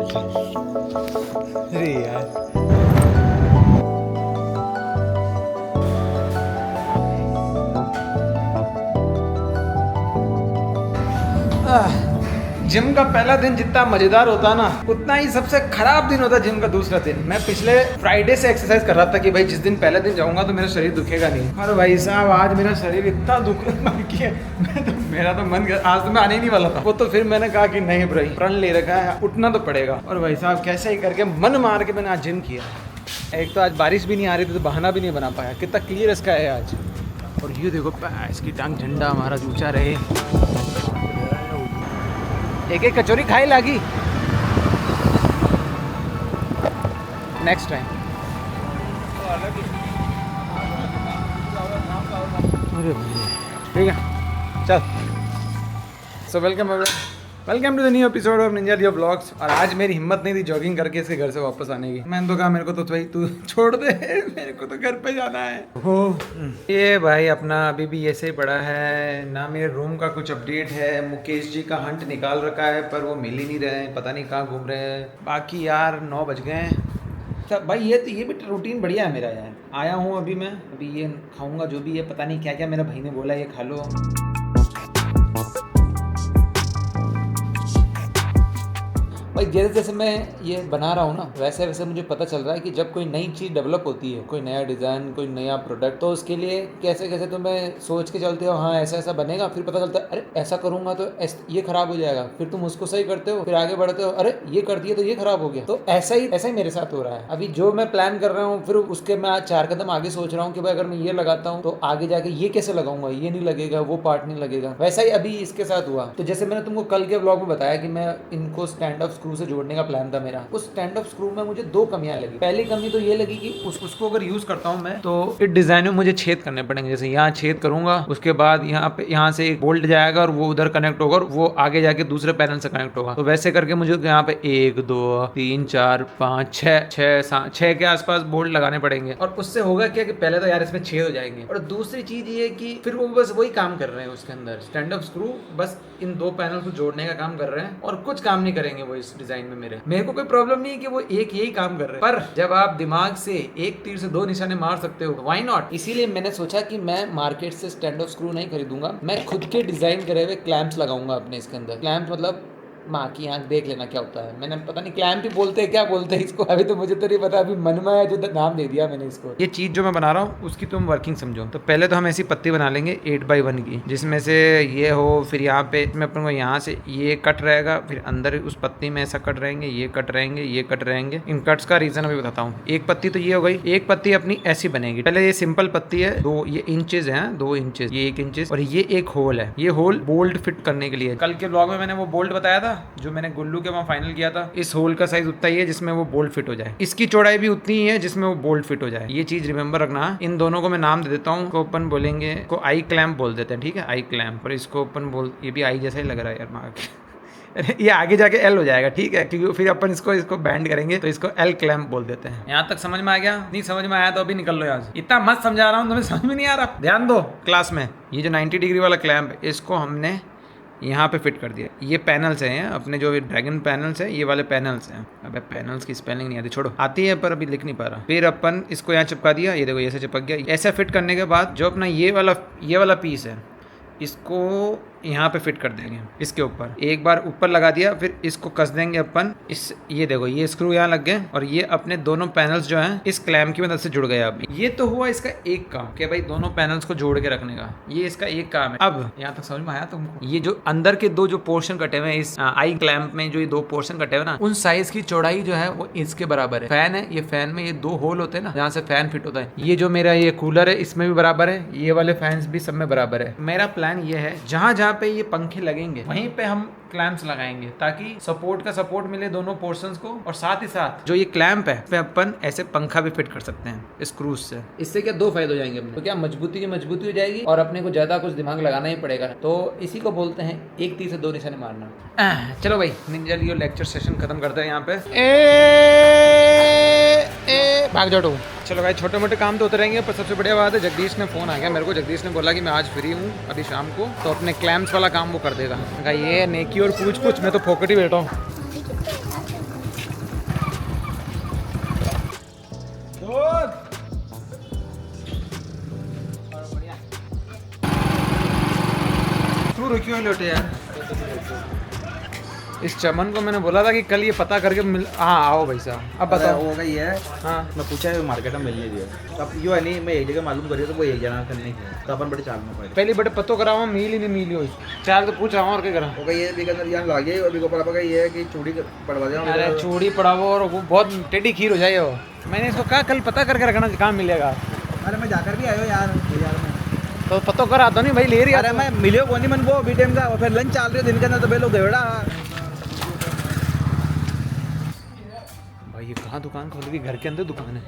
अरे यार जिम का पहला दिन जितना मजेदार होता ना उतना ही सबसे खराब दिन होता जिम का दूसरा दिन। मैं पिछले फ्राइडे से एक्सरसाइज कर रहा था कि भाई जिस दिन पहले दिन जाऊंगा तो मेरा शरीर दुखेगा नहीं, और भाई साहब आज मेरा शरीर इतना दुखने लग गया। मेरा तो मन आज तो मैं आने ही नहीं वाला था, वो तो फिर मैंने कहा कि नहीं भाई प्रण ले रखा है, उठना तो पड़ेगा। और भाई साहब कैसे ही करके मन मार के मैंने आज जिम किया। एक तो आज बारिश भी नहीं आ रही थी तो बहाना भी नहीं बना पाया। कितना क्लियर इसका है आज। और ये देखो इसकी टांग झंडा हमारा ऊंचा रहे। एक एक कचौरी खाई लागी नेक्स्ट टाइम। अरे ठीक है चल। So welcome to the new episode of ninja Leo blogs. और आज मेरी हिम्मत नहीं थी जॉगिंग करके इसके घर से वापस आने की। मैंने तो कहा मेरे को तो भाई तू छोड़ दे, मेरे को तो घर पे जाना है। हो ये भाई अपना अभी भी ऐसे ही पड़ा है ना। मेरे रूम का कुछ अपडेट है। मुकेश जी का हंट निकाल रखा है पर वो मिल ही नहीं रहे हैं, पता नहीं कहाँ घूम रहे हैं। बाकी यार 9 बज गए हैं। भाई ये भी रूटीन बढ़िया है मेरा यार। आया हूँ अभी मैं ये खाऊंगा जो भी है, पता नहीं क्या क्या मेरा भाई ने बोला ये खा लो। भाई जैसे जैसे मैं ये बना रहा हूँ ना वैसे वैसे मुझे पता चल रहा है कि जब कोई नई चीज़ डेवलप होती है, कोई नया डिज़ाइन, कोई नया प्रोडक्ट, तो उसके लिए कैसे कैसे तो मैं सोच के चलते हो हाँ ऐसा ऐसा बनेगा। फिर पता चलता है अरे ऐसा करूँगा तो ये खराब हो जाएगा। फिर तुम उसको सही करते हो, फिर आगे बढ़ते हो, अरे ये कर दिया तो ये खराब हो गया। तो ऐसा ही मेरे साथ हो रहा है अभी। जो मैं प्लान कर रहा हूँ फिर उसके मैं आज 4 कदम आगे सोच रहा हूँ कि भाई अगर मैं ये लगाता हूँ तो आगे जाके ये कैसे लगाऊंगा, ये नहीं लगेगा, वो पार्ट नहीं लगेगा। वैसा ही अभी इसके साथ हुआ। तो जैसे मैंने तुमको कल के ब्लॉग में बताया कि मैं इनको स्टैंड अप स्क्रू से जोड़ने का प्लान था मेरा। उस स्टैंड अप स्क्रू में मुझे 2 कमियां लगी। पहली कमी तो ये लगी कि उसको अगर यूज करता हूं मैं तो इस डिजाइन में मुझे छेद करने पड़ेंगे। जैसे यहाँ छेद करूंगा, उसके बाद यहाँ से एक बोल्ट जाएगा और वो उधर कनेक्ट होगा और वो आगे जाके दूसरे पैनल से कनेक्ट होगा। तो वैसे करके मुझे यहाँ पे 1 2 3 4 5 6 के आसपास बोल्ट लगाने पड़ेंगे। और उससे होगा क्या कि पहले तो यार इसमें छेद हो जाएंगे, और दूसरी चीज ये कि फिर वो बस वही काम कर रहे हैं उसके अंदर। स्टैंड अप स्क्रू बस इन 2 पैनल को जोड़ने का काम कर रहे हैं और कुछ काम नहीं करेंगे वो इस डिजाइन में। मेरे को कोई प्रॉब्लम नहीं है कि वो एक यही काम कर रहे हैं, पर जब आप दिमाग से एक तीर से 2 निशाने मार सकते हो व्हाई नॉट। इसीलिए मैंने सोचा कि मैं मार्केट से स्टैंड अप स्क्रू नहीं खरीदूंगा, मैं खुद के डिजाइन करे हुए क्लैंप्स लगाऊंगा अपने इसके अंदर। क्लैंप मतलब माँ की आंख देख लेना क्या होता है। मैंने पता नहीं क्लैंप ही बोलते हैं क्या बोलते हैं इसको, अभी तो मुझे तो नहीं पता। अभी मन में है जो नाम दे दिया मैंने इसको। ये चीज जो मैं बना रहा हूँ उसकी तुम वर्किंग समझो। तो पहले तो हम ऐसी पत्ती बना लेंगे 8x1 की, जिसमें से ये हो, फिर यहाँ पे इसमें अपन को यहाँ से ये कट रहेगा, फिर अंदर उस पत्ती में ऐसा कट रहेंगे, ये कट रहेंगे, ये कट रहेंगे। इन कट्स का रीजन अभी बताता हूँ। एक पत्ती तो ये हो गई, एक पत्ती अपनी ऐसी बनेगी। पहले ये सिंपल पत्ती है, 2 ये इंचेस है, 2 इंचेस, ये 1 इंचेस, और ये एक होल है। ये होल बोल्ट फिट करने के लिए। कल के ब्लॉग में मैंने वो बोल्ट बताया था जो मैंने गुल्लू के वहाँ फाइनल किया था। इस होल का साइज उतना ही है जिसमें वो बोल्ट फिट हो जाए। इसकी चौड़ाई भी उतनी ही है जिसमें वो बोल्ट फिट हो जाए। ये चीज रिमेंबर रखना। इन दोनों को मैं नाम दे देता हूँ। को अपन बोलेंगे को आई क्लैंप बोल देते हैं, ठीक है, आई क्लैंप। और इसको अपन ये भी आई जैसा ही लग रहा है यार माँ ये आगे जाके एल हो जाएगा, ठीक है, क्योंकि फिर अपन इसको बैंड करेंगे तो इसको एल क्लैंप बोल देते हैं। यहाँ तक समझ में आ गया? नहीं समझ में आया तो अभी निकल लो यहाँ से। इतना मस्त समझा रहा हूँ तुम्हें समझ में नहीं आ रहा? ध्यान दो क्लास में। ये जो 90 डिग्री वाला क्लैंप है इसको हमने यहाँ पे फिट कर दिया। ये पैनल्स हैं अपने जो ड्रैगन पैनल्स हैं, ये वाले पैनल्स हैं। अबे पैनल्स की स्पेलिंग नहीं आती, छोड़ो, आती है पर अभी लिख नहीं पा रहा। फिर अपन इसको यहाँ चिपका दिया, ये देखो ऐसे चिपक गया। ऐसा फिट करने के बाद जो अपना ये वाला पीस है इसको यहाँ पे फिट कर देंगे इसके ऊपर। एक बार ऊपर लगा दिया, फिर इसको कस देंगे अपन। ये देखो ये स्क्रू यहाँ लग गए और ये अपने दोनों पैनल्स जो हैं इस क्लैंप की मदद से जुड़ गए। अब ये तो हुआ इसका एक काम कि भाई दोनों पैनल्स को जोड़ के रखने का, ये इसका एक काम है। अब यहाँ तक समझ में आया तुमको? ये जो अंदर के 2 जो पोर्शन कटे हुए हैं इस आई क्लैंप में, जो ये 2 पोर्शन कटे हुए ना, उन साइज की चौड़ाई जो है वो इसके बराबर है। फैन है, ये फैन में ये 2 होल होते हैं ना जहाँ से फैन फिट होता है। ये जो मेरा ये कूलर है इसमें भी बराबर है, ये वाले फैंस भी सब में बराबर है। मेरा प्लान ये है जहाँ जहाँ पे ये पंखे लगेंगे वहीं पे हम क्लैंप्स लगाएंगे ताकि सपोर्ट का सपोर्ट मिले दोनों पोर्शंस को। और साथ ही साथ जो ये क्लैंप है पे अपन ऐसे पंखा भी फिट कर सकते हैं स्क्रूज से। इससे क्या 2 फायदे हो जाएंगे अपने तो क्या मजबूती की मजबूती हो जाएगी और अपने को ज्यादा कुछ दिमाग लगाना ही पड़ेगा। तो इसी को बोलते हैं एक तीर से 2 निशाने मारना। चलो भाई निंजा लियो लेक्चर सेशन खत्म करते हैं यहाँ पे। भाग जाओ। चलो भाई छोटे मोटे काम तो होते रहेंगे, पर सबसे बढ़िया बात है जगदीश ने फ़ोन आ गया मेरे को। जगदीश ने बोला कि मैं आज फ्री हूँ अभी शाम को, तो अपने क्लैंप्स वाला काम वो कर देगा। ये नेकी और पूछ मैं तो फोकट ही बैठा हूँ। दूर क्यों लौटे यार? इस चमन को मैंने बोला था कि कल ये पता करके मिल। हाँ आओ भाई साहब, अब बताओ। हो गई है। हाँ मैं पूछा है मार्केट में मिल नहीं दिया, तो अब यो है नहीं, मैं एक जगह मालूम करी तो वो एक जना करने की, तो अपन बड़े चाल में पड़े। पहले बड़े पतो कराओ, मिल ही नहीं मिली हो। चाल तो पूछा और क्या करा। हो गई है भी अंदर यहाँ लागे और भी ऊपर आपका ये है कि चूड़ी पड़वा दें। अरे चूड़ी पड़ावो और वो बहुत टेढ़ी खीर हो जाए वो। मैंने इसको कहा कल पता करके रखना कहाँ मिलेगा। अरे मैं जाकर भी आयो यार में तो पतो करा दो नहीं भाई, ले रही। अरे मैं मिलियो कौन नहीं मन वो बी टाइम का, और फिर लंच चाल रही दिन के अंदर तो बे लोग गएड़ा। भाई ये कहाँ दुकान खोल गई? घर के अंदर दुकान है।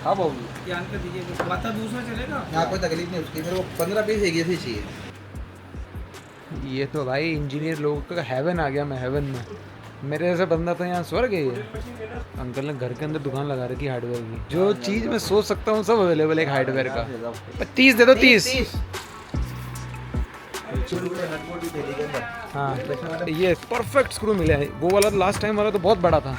हाँ बाबू दूसरा चलेगा यहाँ, कोई तकलीफ नहीं उसकी, फिर वो 15-20 एक जैसी चाहिए। ये तो भाई इंजीनियर लोगों का हेवन आ गया। मैं हेवन में, मेरे जैसा बंदा तो यहाँ स्वर्ग है ये। अंकल ने घर के अंदर दुकान लगा रखी हार्डवेयर की। जो चीज़ मैं सोच सकता हूँ सब अवेलेबल है हार्डवेयर का। 30 दे दो, 30। हाँ ये परफेक्ट स्क्रू मिला है। वो वाला लास्ट टाइम वाला तो बहुत बड़ा था।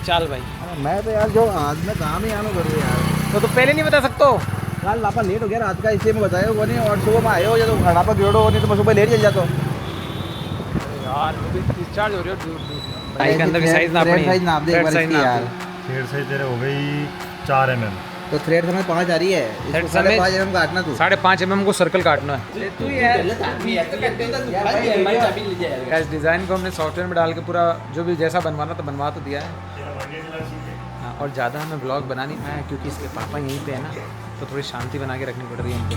चल भाई मैं तो यार जो आज में काम ही आना कर यार, तो पहले नहीं बता सकते हो? कल लापा लेट हो गया रात का, इसलिए मैं बताया वो नहीं, और सुबह में आए हो या तो खाना पर जोड़ो, नहीं तो मैं सुबह लेट चल जाता हूँ यार। डिस्चार्ज हो रही है भाई के अंदर की साइज नापनी है। साइज नाप दे एक बार इसकी यार। थ्रेड साइज तेरे हो गई 4 mm, तो थ्रेड समय 5 आ रही है, इसको 5.5 mm काटना तू। 5.5 mm को सर्कल काटना है। तू यार इस डिज़ाइन को हमने सॉफ्टवेयर में डाल के पूरा जो भी जैसा बनवाना तो बनवा तो दिया है। हाँ, और ज़्यादा हमें ब्लॉग बना नहीं पाया क्योंकि इसके पापा यहीं पे है ना, तो थोड़ी शांति बना के रखनी पड़ रही है इनको।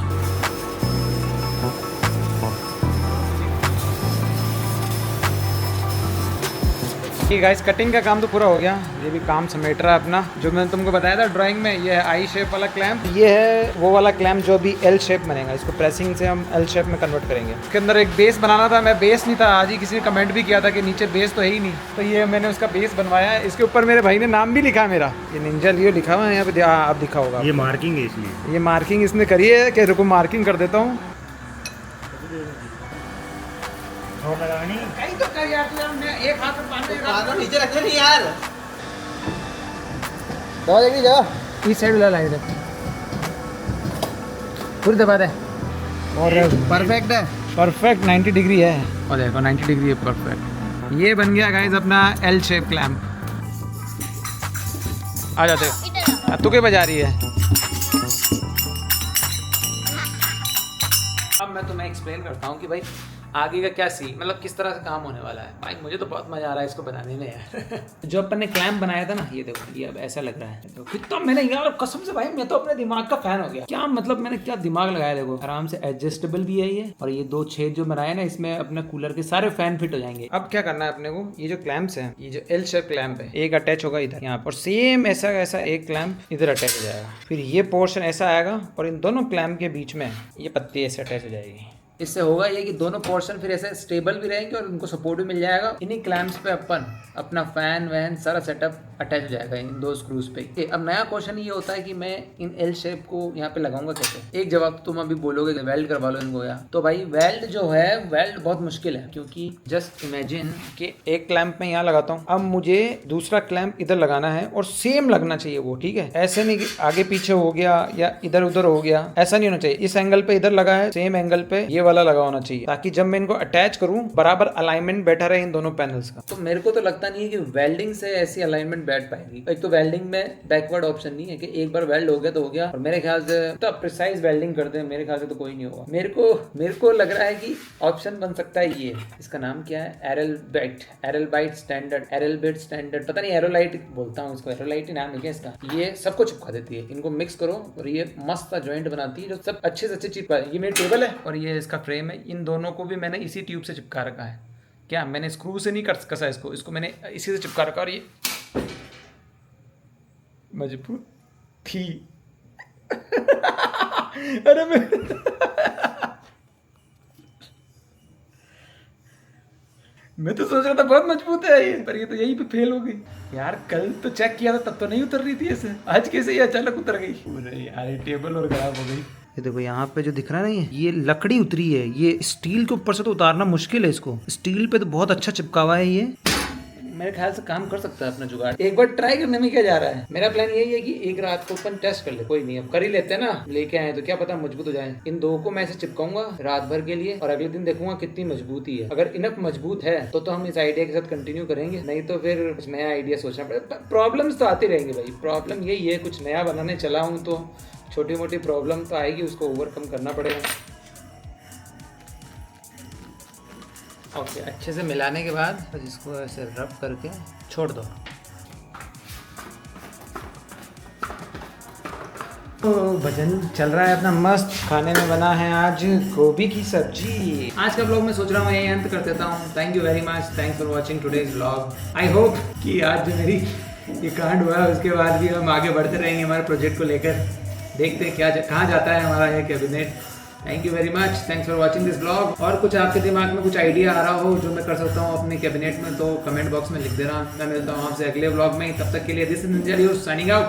गाइस कटिंग का काम तो पूरा हो गया, ये भी काम समेट रहा है अपना। जो मैंने तुमको बताया था ड्राइंग में, ये है आई शेप वाला क्लैंप, ये है वो वाला क्लैंप जो भी एल शेप बनेगा। इसको प्रेसिंग से हम एल शेप में कन्वर्ट करेंगे। इसके अंदर एक बेस बनाना था, मैं बेस नहीं था। आज ही किसी ने कमेंट भी किया था कि नीचे बेस तो है ही नहीं, तो ये मैंने उसका बेस बनवाया है। इसके ऊपर मेरे भाई ने नाम भी लिखा है मेरा, ये निंजा लियो लिखा हुआ है यहाँ पे। आप दिखा होगा, ये मार्किंग है इसलिए। ये मार्किंग इसने करी है कि रुको मार्किंग कर देता हूँ। कहीं तो कर यार तू यार, मैं एक हाथ में पानी नीचे रखना नहीं यार, दबा देगी जगह। इस साइड वाला लाइट है पूरी दबा दे। और परफेक्ट है, परफेक्ट 90 डिग्री है। और देखो 90 डिग्री है परफेक्ट। ये बन गया गाइस अपना एल शेप क्लैंप। आ जाते हो तू क्या बजा रही है? अब मैं तुम्हें एक्सप्लेन करता हूँ कि भाई आगे का क्या मतलब किस तरह से काम होने वाला है। भाई मुझे तो बहुत मजा आ रहा है इसको बनाने में यार। जो अपन ने क्लैंप बनाया था ना, ये देखो ये अब ऐसा लग रहा है। तो कितना मैंने यार कसम से भाई मैं तो अपने दिमाग का फैन हो गया। क्या मतलब मैंने क्या दिमाग लगाया। देखो आराम से एडजस्टेबल भी है ये, और ये 2 छेद जो बनाए ना, इसमें अपने कूलर के सारे फैन फिट हो जाएंगे। अब क्या करना है अपने को, ये जो क्लैंप्स है, ये जो एल शेप क्लैंप है, एक अटैच होगा इधर यहाँ पर, सेम ऐसा ऐसा एक क्लैंप इधर अटैच हो जाएगा। फिर ये पोर्शन ऐसा आएगा और इन दोनों क्लैंप के बीच में ये पत्ती ऐसे अटैच हो जाएगी। इससे होगा ये कि दोनों पोर्शन फिर ऐसे स्टेबल भी रहेंगे और उनको सपोर्ट भी मिल जाएगा। इन्हीं क्लैंप्स पे अपन अपना फैन वैन सारा सेटअप अटैच हो जाएगा इन 2 स्क्रूज पे। अब नया क्वेश्चन ये होता है कि मैं इन एल शेप को यहाँ पे लगाऊंगा कैसे। एक जवाब तो तुम अभी बोलोगे कि वेल्ड करवा लो इनको यार। तो भाई वेल्ड जो है, वेल्ड बहुत मुश्किल है, क्योंकि जस्ट इमेजिन कि एक क्लैंप में यहाँ लगाता हूँ, अब मुझे दूसरा क्लैंप इधर लगाना है और सेम लगना चाहिए वो, ठीक है। ऐसे नहीं कि आगे पीछे हो गया या इधर उधर हो गया, ऐसा नहीं होना चाहिए। इस एंगल पे इधर लगा है, सेम एंगल पे ये वाला लगा होना चाहिए, ताकि जब मैं इनको अटैच करूं बराबर अलाइनमेंट बैठा रहे इन दोनों पैनल्स का। तो मेरे को तो लगता नहीं है कि वेल्डिंग से ऐसी अलाइनमेंट बैठ पाएगी। एक तो वेल्डिंग में बैकवर्ड ऑप्शन नहीं है कि एक बार वेल्ड हो गया तो हो गया, और मेरे ख्याल से तो प्रिसाइज वेल्डिंग करते हैं, मेरे ख्याल से तो कोई नहीं होगा। मेरे को लग रहा है कि ऑप्शन बन सकता है ये, इसका नाम क्या है, एरलबाइट स्टैंडर्ड, एरलबाइट स्टैंडर्ड, पता नहीं, एरोलाइट बोलता हूँ इसको, एरोलाइट ही नाम है क्या इसका। ये सबको चिपका देती है, इनको मिक्स करो और ये मस्त जॉइंट बनाती है जो सब अच्छे से अच्छे चिपका। ये मेरी टेबल है और ये इसका फ्रेम है। इन दोनों को भी मैंने इसी ट्यूब से चिपका रखा है। क्या मैंने स्क्रू से नहीं कसा इसको मैंने इसी से चिपका रखा। और ये मजबूत थी। अरे मैं तो सोच रहा था बहुत मजबूत है ये, पर ये तो यहीं पे फेल हो गई यार। कल तो चेक किया था तब तो नहीं उतर रही थी ऐसे, आज कैसे ये अचानक उतर गई। अरे यार ये टेबल और खराब हो गई। ये देखो यहाँ पे जो दिख रहा है ना, ये लकड़ी उतरी है। ये स्टील के ऊपर से तो उतारना मुश्किल है इसको, स्टील पे तो बहुत अच्छा चिपका हुआ है ये। मेरे ख्याल से काम कर सकता है अपना जुगाड़। एक बार ट्राई करने में क्या जा रहा है। मेरा प्लान यही है कि एक रात को अपन टेस्ट कर ले, कोई नहीं अब कर ही लेते हैं ना, लेके आए तो क्या पता मजबूत हो जाए। इन दो को मैं ऐसे चिपकाऊंगा रात भर के लिए और अगले दिन देखूंगा कितनी मजबूती है। अगर इनफ मजबूत है तो हम इस आइडिया के साथ कंटिन्यू करेंगे, नहीं तो फिर कुछ नया आइडिया सोचना पड़ेगा। प्रॉब्लम्स तो आती रहेंगी भाई, प्रॉब्लम यही है, कुछ नया बनाने चला हूँ तो छोटी मोटी प्रॉब्लम तो आएगी, उसको ओवरकम करना पड़ेगा। ओके, अच्छे से मिलाने के बाद बस इसको ऐसे रब करके छोड़ दो। तो भजन चल रहा है अपना मस्त। खाने में बना है आज गोभी की सब्जी। आज का ब्लॉग मैं सोच रहा हूँ यही अंत कर देता हूँ। Thank you very much, thanks for watching today's blog. I hope कि आज जो मेरी ये कांड हुआ है उसके बाद भी हम आगे बढ़ते रहेंगे हमारे प्रोजेक्ट को लेकर। देखते हैं क्या कहाँ जाता है हमारा ये cabinet. Thank you very much, thanks for watching this blog. और कुछ आपके दिमाग में कुछ आइडिया आ रहा हो जो मैं कर सकता हूँ अपने कैबिनेट में तो कमेंट बॉक्स में लिख देना। मैं मिलता हूँ आपसे अगले ब्लॉग में, तब तक के लिए this is Ninja signing out.